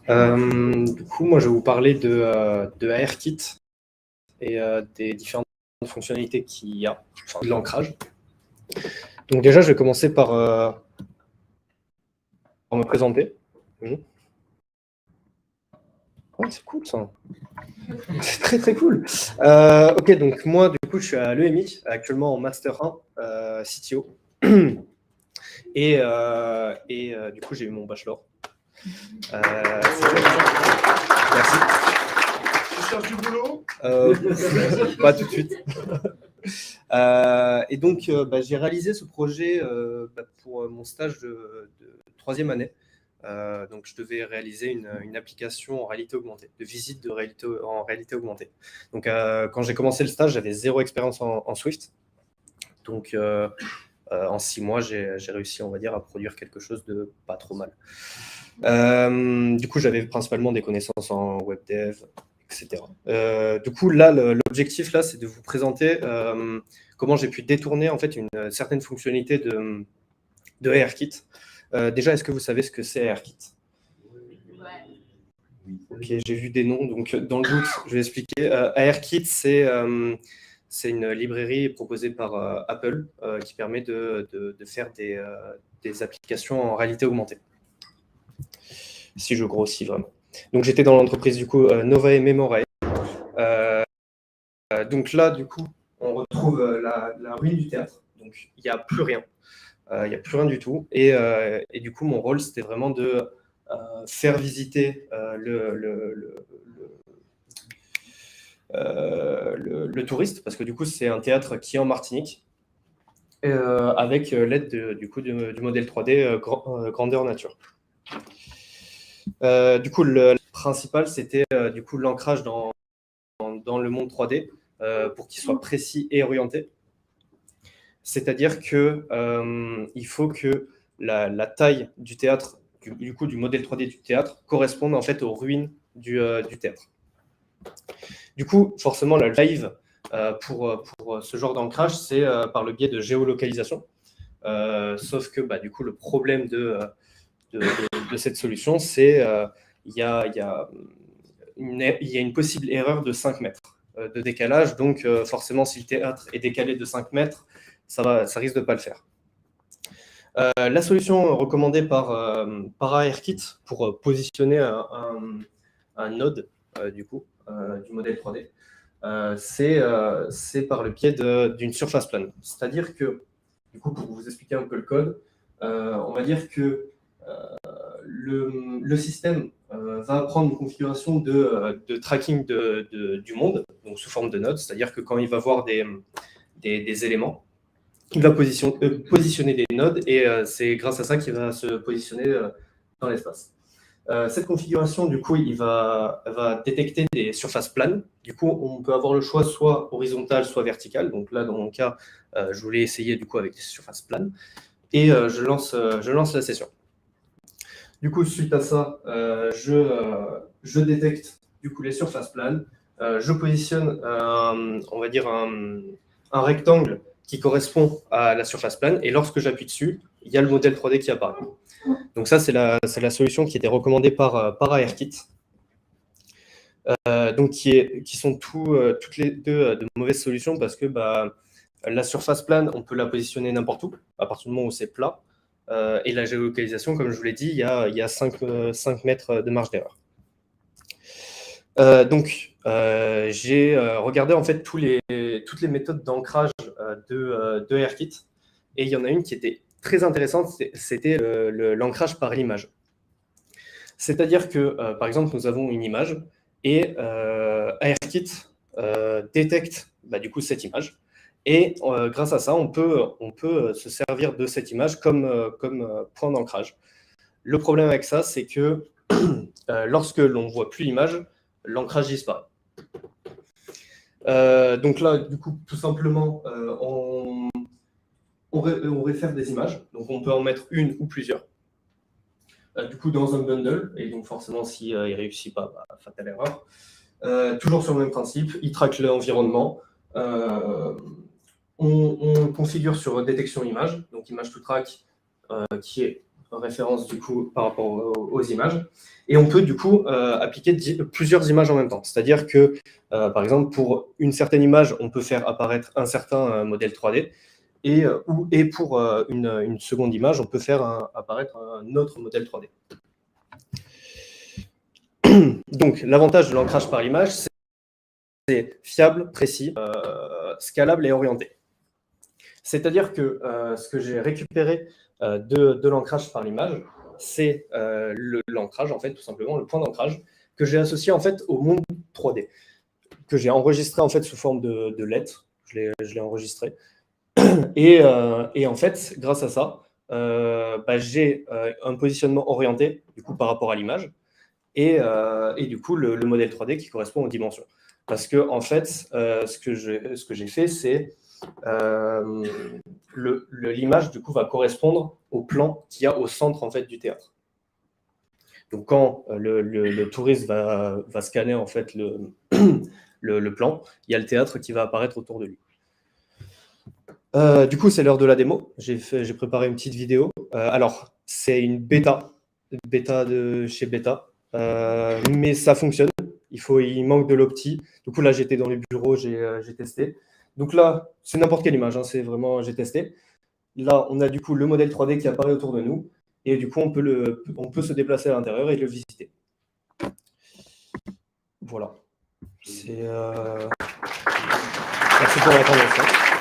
Du coup, moi, je vais vous parler de ARKit et des différentes fonctionnalités qu'il y a, enfin, de l'ancrage. Donc déjà, je vais commencer par me présenter. Ouais, c'est cool ça. C'est très très cool. Ok, donc moi, du coup, je suis à l'EMI, actuellement en Master 1, CTO. Et du coup, j'ai eu mon bachelor. Merci. Tu cherches du boulot? Pas tout de suite. Et donc, j'ai réalisé ce projet pour mon stage de troisième année. Donc, je devais réaliser une application en réalité augmentée, de visite en réalité augmentée. Donc, quand j'ai commencé le stage, j'avais zéro expérience en Swift. Donc, en 6 mois, j'ai réussi, on va dire, à produire quelque chose de pas trop mal. Du coup, j'avais principalement des connaissances en web dev, etc. Du coup, là, l'objectif, là, c'est de vous présenter comment j'ai pu détourner en fait une certaine fonctionnalité de ARKit. Déjà, est-ce que vous savez ce que c'est ARKit? Ok, j'ai vu des noms, donc dans le doute, je vais expliquer. ARKit, c'est une librairie proposée par Apple qui permet de faire des applications en réalité augmentée. Si je grossis vraiment. Donc j'étais dans l'entreprise du coup Novae Memorae. Donc là, du coup, on retrouve la ruine du théâtre. Donc il n'y a plus rien. Il n'y a plus rien du tout. Et du coup, mon rôle, c'était vraiment de faire visiter le touriste, parce que du coup, c'est un théâtre qui est en Martinique, avec l'aide du modèle 3D grandeur nature. Du coup, le principal, c'était du coup l'ancrage dans le monde 3D pour qu'il soit précis et orienté. C'est-à-dire que il faut que la taille du théâtre, du modèle 3D du théâtre, corresponde en fait aux ruines du théâtre. Du coup, forcément, la live pour ce genre d'ancrage, c'est par le biais de géolocalisation. Sauf que du coup, le problème de cette solution, c'est il y a une possible erreur de 5 mètres de décalage. Donc, forcément, si le théâtre est décalé de 5 mètres, ça risque de ne pas le faire. La solution recommandée par ARKit pour positionner un node du modèle 3D, c'est par le biais d'une surface plane. C'est-à-dire que, du coup, pour vous expliquer un peu le code, on va dire que le système va prendre une configuration de tracking du monde, donc sous forme de nodes, c'est-à-dire que quand il va voir des éléments, il va positionner des nodes et c'est grâce à ça qu'il va se positionner dans l'espace. Cette configuration, du coup, il va détecter des surfaces planes. Du coup, on peut avoir le choix soit horizontal, soit vertical. Donc là, dans mon cas, je voulais essayer du coup avec des surfaces planes. Et je lance la session. Du coup, suite à ça, je détecte du coup les surfaces planes. Je positionne, on va dire, un rectangle qui correspond à la surface plane. Et lorsque j'appuie dessus, il y a le modèle 3D qui apparaît. Donc ça, c'est la solution qui était recommandée par ARKit. Donc qui sont toutes les deux de mauvaises solutions parce que la surface plane, on peut la positionner n'importe où, à partir du moment où c'est plat. Et la géolocalisation, comme je vous l'ai dit, il y a 5 mètres de marge d'erreur. Donc, j'ai regardé en fait toutes les méthodes d'ancrage de ARKit. Et il y en a une qui était très intéressante, c'était l'ancrage par l'image. C'est-à-dire que, par exemple, nous avons une image et ARKit détecte du coup cette image. Et grâce à ça, on peut se servir de cette image comme point d'ancrage. Le problème avec ça, c'est que lorsque l'on ne voit plus l'image, l'ancrage disparaît. Donc là, du coup, tout simplement, on réfère des images. Donc on peut en mettre une ou plusieurs. Du coup, dans un bundle. Et donc forcément, s'il ne réussit pas, fatale erreur. Toujours sur le même principe, il traque l'environnement. On configure sur détection image, donc image to track, qui est référence du coup par rapport aux images. Et on peut du coup appliquer plusieurs images en même temps. C'est-à-dire que, par exemple, pour une certaine image, on peut faire apparaître un certain modèle 3D. Et pour une seconde image, on peut faire apparaître un autre modèle 3D. Donc, l'avantage de l'ancrage par image, c'est fiable, précis, scalable et orienté. C'est-à-dire que ce que j'ai récupéré de l'ancrage par l'image, c'est l'ancrage, en fait, tout simplement, le point d'ancrage, que j'ai associé en fait au monde 3D, que j'ai enregistré en fait sous forme de lettres. Je l'ai enregistré. Et en fait, grâce à ça, j'ai un positionnement orienté du coup, par rapport à l'image et du coup le modèle 3D qui correspond aux dimensions. Parce que en fait, ce que j'ai fait, c'est l'image du coup va correspondre au plan qu'il y a au centre en fait du théâtre. Donc quand le touriste va scanner en fait le plan, il y a le théâtre qui va apparaître autour de lui. Du coup, c'est l'heure de la démo. J'ai préparé une petite vidéo. Alors, c'est une bêta de chez Beta, mais ça fonctionne. Il manque de l'opti. Du coup, là, j'étais dans les bureaux, j'ai testé. Donc là, c'est n'importe quelle image, hein, c'est vraiment, j'ai testé. Là, on a du coup le modèle 3D qui apparaît autour de nous, et du coup, on peut se déplacer à l'intérieur et le visiter. Voilà. Merci pour l'attention.